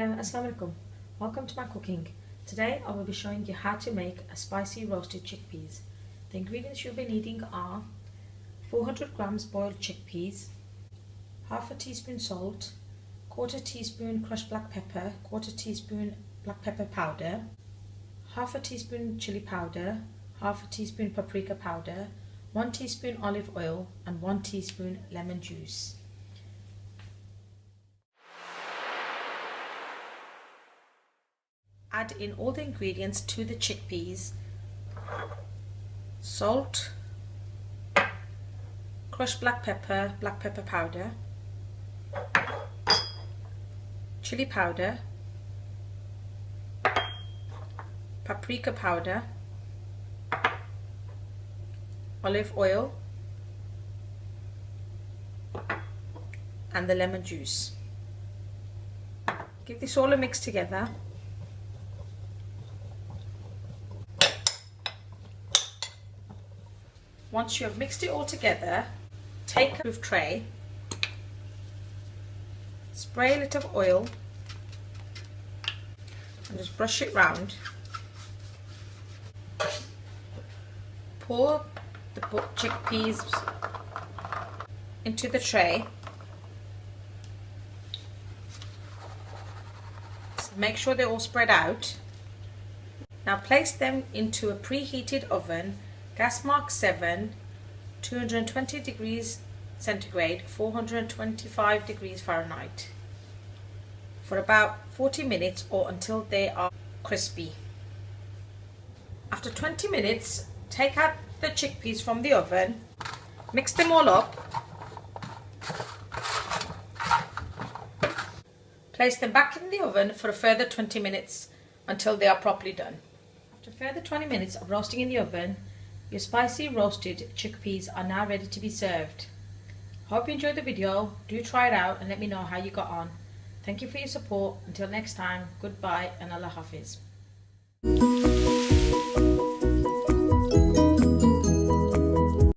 there, Assalamu alaikum. Welcome to my cooking. Today I will be showing you how to make a spicy roasted chickpeas. The ingredients you'll be needing are 400 grams boiled chickpeas, half a teaspoon salt, quarter teaspoon crushed black pepper, quarter teaspoon black pepper powder, half a teaspoon chili powder, half a teaspoon paprika powder, 1 teaspoon olive oil and 1 teaspoon lemon juice. Add in all the ingredients to the chickpeas: salt, crushed black pepper powder, chili powder, paprika powder, olive oil and the lemon juice. Give this all a mix together. Once you have mixed it all together, take a proof tray, spray a little oil and just brush it round. Pour the chickpeas into the tray. Make sure they're all spread out. Now place them into a preheated oven, gas mark 7, 220 degrees centigrade, 425 degrees Fahrenheit, for about 40 minutes or until they are crispy. After 20 minutes, take out the chickpeas from the oven, mix them all up, place them back in the oven for a further 20 minutes until they are properly done. After a further 20 minutes of roasting in the oven, your spicy roasted chickpeas are now ready to be served. Hope you enjoyed the video. Do try it out and let me know how you got on. Thank you for your support. Until next time, goodbye and Allah Hafiz.